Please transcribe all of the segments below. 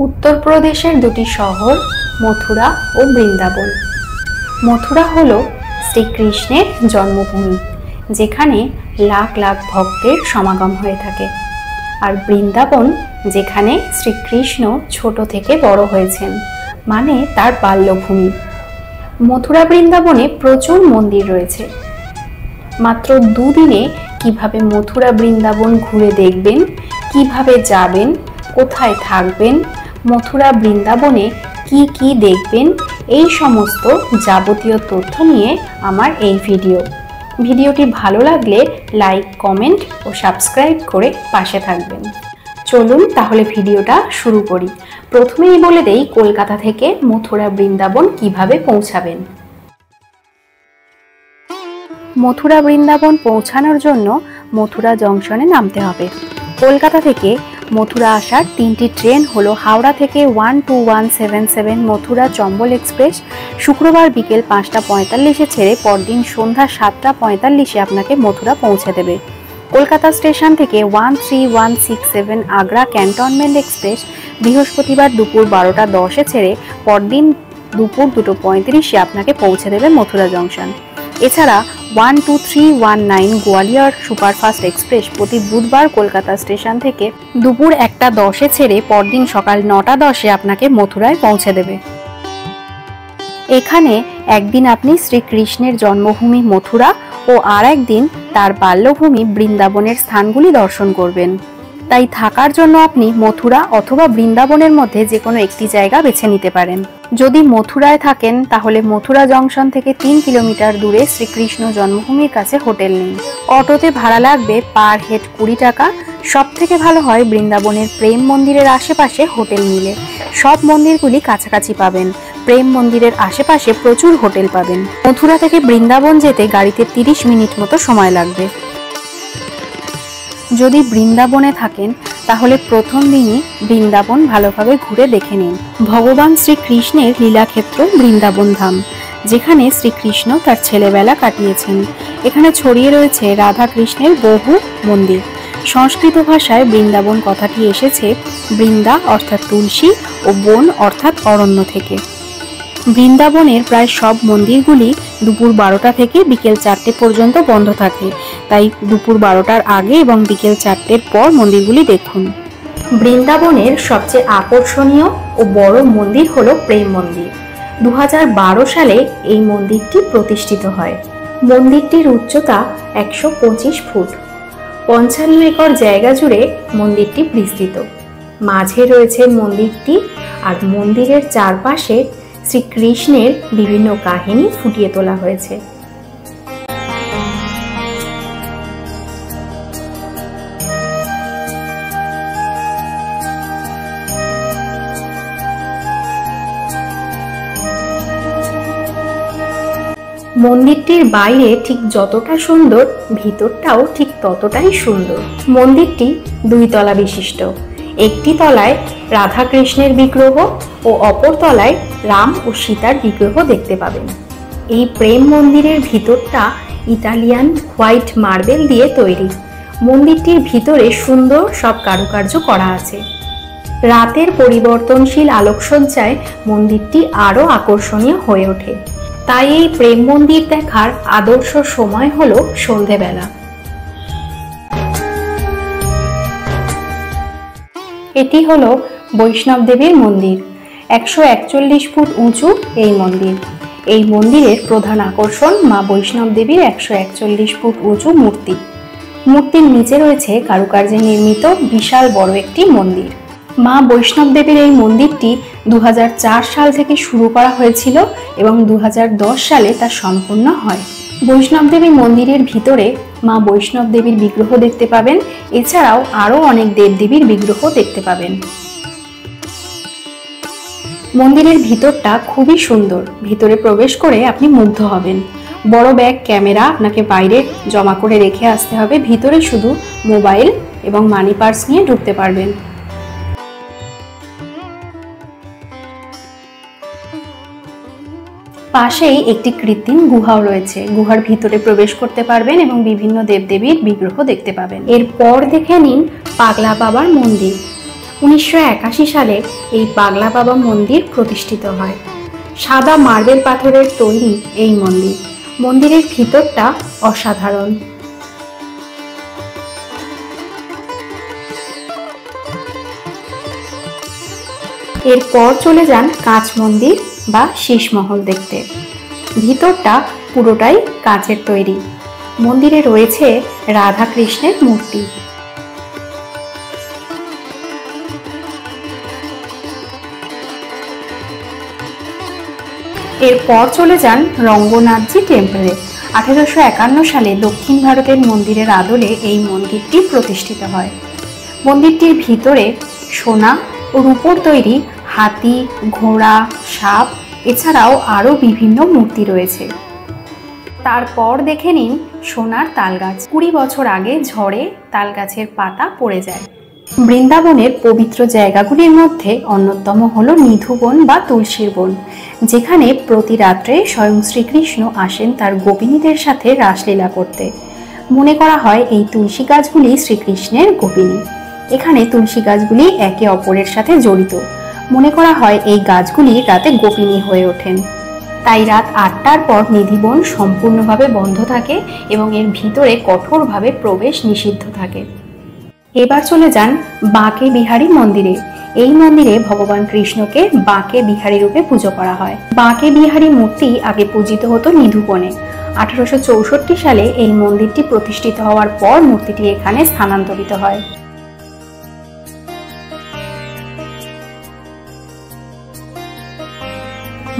উত্তরপ্রদেশের দুটি শহর মথুরা ও বৃন্দাবন। মথুরা হলো শ্রীকৃষ্ণের জন্মভূমি, যেখানে লাখ লাখ ভক্তের সমাগম হয়ে থাকে। আর বৃন্দাবন, যেখানে শ্রীকৃষ্ণ ছোট থেকে বড় হয়েছেন, মানে তার বাল্যভূমি। মথুরা বৃন্দাবনে প্রচুর মন্দির রয়েছে। মাত্র দুদিনে কিভাবে মথুরা বৃন্দাবন ঘুরে দেখবেন, কিভাবে যাবেন, কোথায় থাকবেন, মথুরা বৃন্দাবনে কি কি দেখবেন, এই সমস্ত যাবতীয় তথ্য নিয়ে আমার এই ভিডিওটি ভালো লাগলে লাইক, কমেন্ট ও সাবস্ক্রাইব করে পাশে থাকবেন। চলুন তাহলে ভিডিওটা শুরু করি। প্রথমেই বলে দেই কলকাতা থেকে মথুরা বৃন্দাবন কিভাবে পৌঁছাবেন। মথুরা বৃন্দাবন পৌঁছানোর জন্য মথুরা জংশনে নামতে হবে। কলকাতা থেকে মথুরা আসার তিনটি ট্রেন হলো হাওড়া থেকে 12177 মথুরা চম্বল এক্সপ্রেস, শুক্রবার বিকেল 5:45 ছেড়ে পরদিন সন্ধ্যা 7:45 আপনাকে মথুরা পৌঁছে দেবে। কলকাতা স্টেশন থেকে 13167 আগ্রা ক্যান্টনমেন্ট এক্সপ্রেস, বৃহস্পতিবার দুপুর 12:10 ছেড়ে পরদিন দুপুর 2:35 আপনাকে পৌঁছে দেবে মথুরা জংশন। এছাড়া 12319 গোয়ালিয়র সুপারফাস্ট এক্সপ্রেস প্রতি বুধবার কলকাতা স্টেশন থেকে দুপুর 1:10 ছেড়ে পরদিন সকাল 9:10 আপনাকে মথুরায় পৌঁছে দেবে। এখানে একদিন আপনি শ্রীকৃষ্ণের জন্মভূমি মথুরা ও আর একদিন তার বাল্যভূমি বৃন্দাবনের স্থানগুলি দর্শন করবেন। তাই থাকার জন্য আপনি মথুরা অথবা বৃন্দাবনের মধ্যে যে কোনো একটি জায়গা বেছে নিতে পারেন। যদি মথুরায় থাকেন তাহলে মথুরা জংশন থেকে 3 কিলোমিটার দূরে শ্রীকৃষ্ণ জন্মভূমির কাছে হোটেল নিন। অটোতে ভাড়া লাগবে পার হেড 20 টাকা। সব থেকে ভালো হয় বৃন্দাবনের প্রেম মন্দিরের আশেপাশে হোটেল নিলে। সব মন্দিরগুলি কাছাকাছি পাবেন। প্রেম মন্দিরের আশেপাশে প্রচুর হোটেল পাবেন। মথুরা থেকে বৃন্দাবন যেতে গাড়িতে 30 মিনিট মতো সময় লাগবে। যদি বৃন্দাবনে থাকেন তাহলে প্রথম দিনই বৃন্দাবন ভালোভাবে ঘুরে দেখে নিন। ভগবান শ্রীকৃষ্ণের লীলাক্ষেত্র বৃন্দাবন ধাম, যেখানে শ্রীকৃষ্ণ তার ছেলেবেলা কাটিয়েছেন। এখানে ছড়িয়ে রয়েছে রাধা কৃষ্ণের বহু মন্দির। সংস্কৃত ভাষায় বৃন্দাবন কথাটি এসেছে বৃন্দা অর্থাৎ তুলসী ও বন অর্থাৎ অরণ্য থেকে। বৃন্দাবনের প্রায় সব মন্দিরগুলি দুপুর 12টা থেকে বিকেল 4টে পর্যন্ত বন্ধ থাকে, তাই দুপুর 12টার আগে এবং বিকেল 4টের পর মন্দিরগুলি দেখুন। বৃন্দাবনের সবচেয়ে আকর্ষণীয় ও বড় মন্দির হলো প্রেম মন্দির। 2012 সালে এই মন্দিরটি প্রতিষ্ঠিত হয়। মন্দিরটির উচ্চতা 125 ফুট। 55 একর জায়গা জুড়ে মন্দিরটি বিস্তৃত। মাঝে রয়েছে মন্দিরটি, আর মন্দিরের চারপাশে শ্রীকৃষ্ণের বিভিন্ন কাহিনী ফুটিয়ে তোলা হয়েছে। মন্দিরটির বাইরে ঠিক যতটা সুন্দর, ভিতরটাও ঠিক ততটাই সুন্দর। মন্দিরটি 2 তলা বিশিষ্ট। একটি তলায় রাধা কৃষ্ণের বিগ্রহ ও অপর তলায় রাম ও সীতার বিগ্রহ দেখতে পাবেন। এই প্রেম মন্দিরের ভিতরটা ইতালিয়ান হোয়াইট মার্বেল দিয়ে তৈরি। মন্দিরটির ভিতরে সুন্দর সব কারুকার্য করা আছে। রাতের পরিবর্তনশীল আলোকসজ্জায় মন্দিরটি আরো আকর্ষণীয় হয়ে ওঠে। তাই এই প্রেম মন্দির দেখার আদর্শ সময় হলো সন্ধেবেলা। এটি হলো বৈষ্ণব দেবীর মন্দির। 141 ফুট উঁচু এই মন্দির। এই মন্দিরের প্রধান আকর্ষণ মা বৈষ্ণব দেবীর 141 ফুট উঁচু মূর্তি। মূর্তির নিচে রয়েছে কারুকার্যে নির্মিত বিশাল বড় একটি মন্দির। মা বৈষ্ণব দেবীর এই মন্দিরটি 2004 সাল থেকে শুরু করা হয়েছিল এবং 2010 সালে তা সম্পূর্ণ হয়। বৈষ্ণব দেবী মন্দিরের ভিতরে মা বৈষ্ণব দেবীর বিগ্রহ দেখতে পাবেন। এছাড়াও আরো অনেক দেবদেবীর বিগ্রহ দেখতে পাবেন। মন্দিরের ভিতরটা খুবই সুন্দর। ভিতরে প্রবেশ করে আপনি মুগ্ধ হবেন। বড় ব্যাগ ক্যামেরা আপনাকে বাইরে জমা করে রেখে আসতে হবে। ভিতরে শুধু মোবাইল এবং মানি পার্স নিয়ে ঢুকতে পারবেন। পাশেই একটি কৃত্রিম গুহাও রয়েছে। গুহার ভিতরে প্রবেশ করতে পারবেন এবং বিভিন্ন দেবদেবীর বিগ্রহ দেখতে পাবেন। এরপর দেখে নিন পাগলা বাবার মন্দির। 1981 সালে এই পাগলা বাবা মন্দির প্রতিষ্ঠিত হয়। সাদা মার্বেল পাথরের তৈরি এই মন্দির। মন্দিরের ভিতরটা অসাধারণ। এরপর চলে যান কাঁচ মন্দির বা শীষমহল দেখতে। ভিতরটা পুরোটাই কাঁচের তৈরি। মন্দিরে রয়েছে রাধা কৃষ্ণের মূর্তি। এরপর চলে যান রঙ্গনাথজি টেম্পলে। 1851 সালে দক্ষিণ ভারতের মন্দিরের আদলে এই মন্দিরটি প্রতিষ্ঠিত হয়। মন্দিরটির ভিতরে সোনা ও রূপোর তৈরি হাতি, ঘোড়া, সাপ এছাড়াও আরও বিভিন্ন মূর্তি রয়েছে। তারপর দেখে নিন সোনার তালগাছ। 20 বছর আগে ঝড়ে তালগাছের পাতা পড়ে যায়। বৃন্দাবনের পবিত্র জায়গাগুলির মধ্যে অন্যতম হল নিধুবন বা তুলসীর বন, যেখানে প্রতি রাত্রে স্বয়ং শ্রীকৃষ্ণ আসেন তার গোপিনীদের সাথে রাসলীলা করতে। মনে করা হয় এই তুলসী গাছগুলি শ্রীকৃষ্ণের গোপিনী। এখানে তুলসী গাছগুলি একে অপরের সাথে জড়িত। মনে করা হয় এই গাছগুলি রাতে গোপিনী হয়ে ওঠেন। তাই রাত 8টার পর নিধিবন সম্পূর্ণভাবে বন্ধ থাকে এবং এর ভিতরে কঠোরভাবে প্রবেশ নিষিদ্ধ থাকে। এবার চলে যান বাঁকে বিহারী মন্দিরে। এই মন্দিরে ভগবান কৃষ্ণকে বাঁকে বিহারী রূপে পুজো করা হয়। বাঁকে বিহারী মূর্তি আগে পূজিত হতো নিধুবনে। 1864 সালে এই মন্দিরটি প্রতিষ্ঠিত হওয়ার পর মূর্তিটি এখানে স্থানান্তরিত হয়।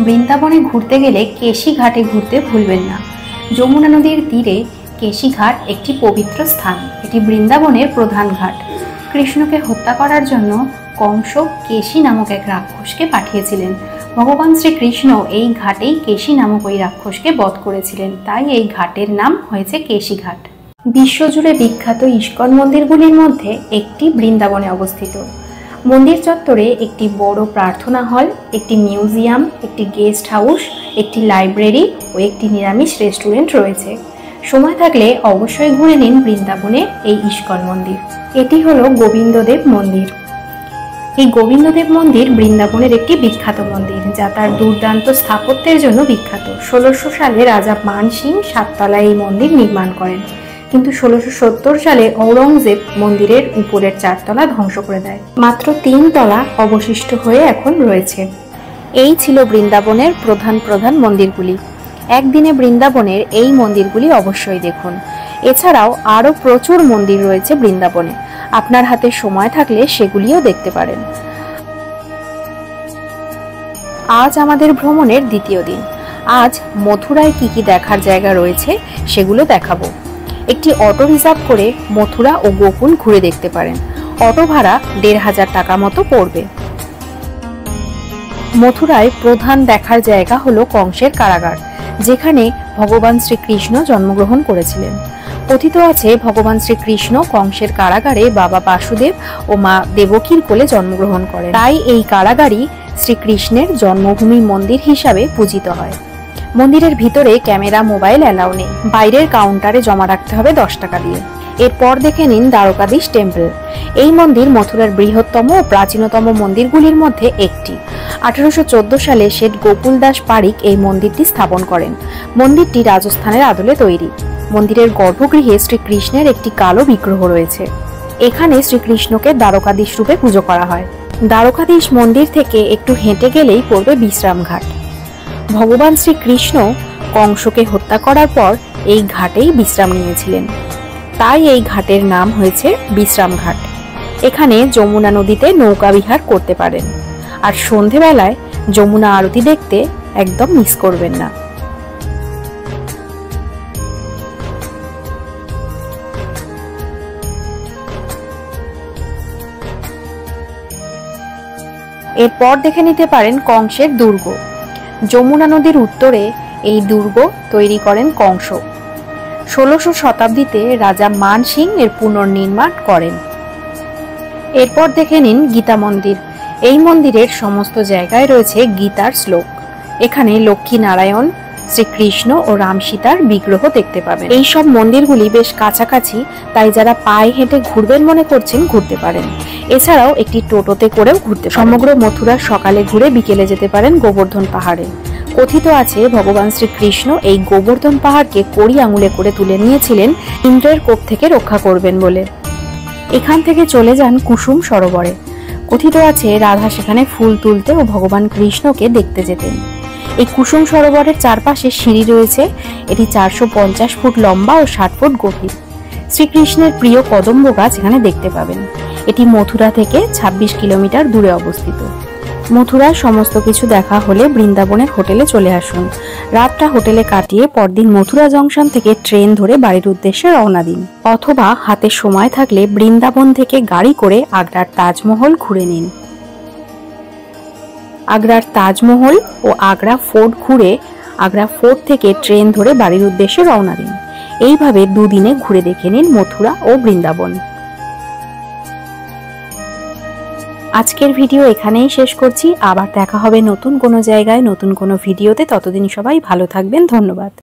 বৃন্দাবনে ঘুরতে গেলে কেশি ঘাটে ঘুরতে ভুলবেন না। যমুনা নদীর তীরে কেশি ঘাট একটি পবিত্র স্থান। এটি বৃন্দাবনের প্রধান ঘাট। কৃষ্ণকে হত্যা করার জন্য কংস কেশি নামক এক রাক্ষসকে পাঠিয়েছিলেন। ভগবান শ্রীকৃষ্ণ এই ঘাটেই কেশি নামক ওই রাক্ষসকে বধ করেছিলেন। তাই এই ঘাটের নাম হয়েছে কেশি ঘাট। বিশ্বজুড়ে বিখ্যাত ইস্কন মন্দিরগুলির মধ্যে একটি বৃন্দাবনে অবস্থিত। মন্দির চত্বরে একটি বড় প্রার্থনা হল, একটি মিউজিয়াম, একটি গেস্ট হাউস, একটি লাইব্রেরি ও একটি নিরামিষ রেস্টুরেন্ট রয়েছে। সময় থাকলে অবশ্যই ঘুরে নিন বৃন্দাবনে এই ইস্কন মন্দির। এটি হলো গোবিন্দদেব মন্দির। এই গোবিন্দদেব মন্দির বৃন্দাবনের একটি বিখ্যাত মন্দির, যা তার দুর্দান্ত স্থাপত্যের জন্য বিখ্যাত। 1600 সালে রাজা মান সিং 7 তলায় এই মন্দির নির্মাণ করেন, কিন্তু 1670 সালে ঔরঙ্গজেব মন্দিরের উপরের 4 তলা ধ্বংস করে দেয়। মাত্র 3 তলা অবশিষ্ট হয়ে এখন রয়েছে। এই ছিল বৃন্দাবনের প্রধান মন্দিরগুলি। একদিনে বৃন্দাবনের এই মন্দিরগুলি অবশ্যই দেখুন। এছাড়াও আরও প্রচুর মন্দির রয়েছে বৃন্দাবনে। আপনার হাতে সময় থাকলে সেগুলিও দেখতে পারেন। আজ আমাদের ভ্রমণের দ্বিতীয় দিন। আজ মথুরায় কি কি দেখার জায়গা রয়েছে সেগুলো দেখাবো। একটি অটো রিজার্ভ করে মথুরা ও গোকুল ঘুরে দেখতে পারেন। অটো ভাড়া 1500 টাকা মতো পড়বে। মথুরায় প্রধান দেখার জায়গা হলো কংসের কারাগার, যেখানে ভগবান শ্রীকৃষ্ণ জন্মগ্রহণ করেছিলেন। কথিত আছে ভগবান শ্রীকৃষ্ণ কংসের কারাগারে বাবা বাসুদেব ও মা দেবকীর কোলে জন্মগ্রহণ করেন। তাই এই কারাগারই শ্রীকৃষ্ণের জন্মভূমি মন্দির হিসাবে পূজিত হয়। মন্দিরের ভিতরে ক্যামেরা, মোবাইল অ্যালাউ নেই। বাইরের কাউন্টারে জমা রাখতে হবে 10 টাকা দিয়ে। এরপর দেখে নিন দ্বারকাধীশ টেম্পল। এই মন্দির মথুরার বৃহত্তম ও প্রাচীনতম মন্দিরগুলির মধ্যে একটি। 1814 সালে শেঠ গোকুল দাস পারিক এই মন্দিরটি স্থাপন করেন। মন্দিরটি রাজস্থানের আদলে তৈরি। মন্দিরের গর্ভগৃহে শ্রীকৃষ্ণের একটি কালো বিগ্রহ রয়েছে। এখানে শ্রীকৃষ্ণকে দ্বারকাধীশ রূপে পুজো করা হয়। দ্বারকাধীশ মন্দির থেকে একটু হেঁটে গেলেই পড়বে বিশ্রাম ঘাট। ভগবান শ্রীকৃষ্ণ কংসকে হত্যা করার পর এই ঘাটেই বিশ্রাম নিয়েছিলেন, তাই এই ঘাটের নাম হয়েছে বিশ্রাম ঘাট। এখানে যমুনা নদীতে নৌকা বিহার করতে পারেন। আর সন্ধেবেলায় যমুনা আরতি দেখতে একদম মিস করবেন না। এরপর দেখে নিতে পারেন কংসের দুর্গ। যমুনা নদীর উত্তরে এই দুর্গ তৈরি করেন কংস। 1600 শতাব্দীতে রাজা মান সিং এর পুনর্নির্মাণ করেন। এরপর দেখে নিন গীতা মন্দির। এই মন্দিরের সমস্ত জায়গায় রয়েছে গীতার শ্লোক। এখানে লক্ষ্মী নারায়ণ, শ্রীকৃষ্ণ ও রাম সীতার বিগ্রহ দেখতে পাবেন। এই সব মন্দিরগুলি বেশ কাছাকাছি, তাই যারা পায়ে হেঁটে ঘুরবেন মনে করছেন ঘুরতে পারেন। এছাড়াও একটি টোটোতে করেও ঘুরতে সমগ্র মথুরা সকালে ঘুরে বিকেলে যেতে পারেন গোবর্ধন পাহাড়ে। কথিত আছে ভগবান শ্রীকৃষ্ণ এই গোবর্ধন পাহাড়কে কড়ি আঙুলে করে তুলে নিয়েছিলেন ইন্দ্রের কোপ থেকে রক্ষা করবেন বলে। এখান থেকে চলে যান কুসুম সরোবরে। কথিত আছে রাধা সেখানে ফুল তুলতে ও ভগবান কৃষ্ণকে দেখতে যেতেন। এই কুসুম সরোবরের চারপাশে সিঁড়ি রয়েছে। এটি 450 ফুট লম্বা ও 60 ফুট গভীর। শ্রীকৃষ্ণের প্রিয় কদম্ব গাছ এখানে দেখতে পাবেন। এটি মথুরা থেকে 26 কিলোমিটার দূরে অবস্থিত। মথুরার সমস্ত কিছু দেখা হলে বৃন্দাবনের হোটেলে চলে আসুন। রাতটা হোটেলে কাটিয়ে পরদিন মথুরা জংশন থেকে ট্রেন ধরে বাড়ির উদ্দেশ্যে রওনা দিন, অথবা হাতে সময় থাকলে বৃন্দাবন থেকে গাড়ি করে আগ্রার তাজমহল ঘুরে নিন। আগ্রার তাজমহল ও আগ্রা ফোর্ট ঘুরে আগ্রা ফোর্ট থেকে ট্রেন ধরে বাড়ির উদ্দেশ্যে রওনা দিন। এইভাবে দুদিনে ঘুরে দেখে নিন মথুরা ও বৃন্দাবন। আজকের ভিডিও এখানেই শেষ করছি। আবার দেখা হবে নতুন কোনো জায়গায় নতুন কোনো ভিডিওতে। ততদিন সবাই ভালো থাকবেন। ধন্যবাদ।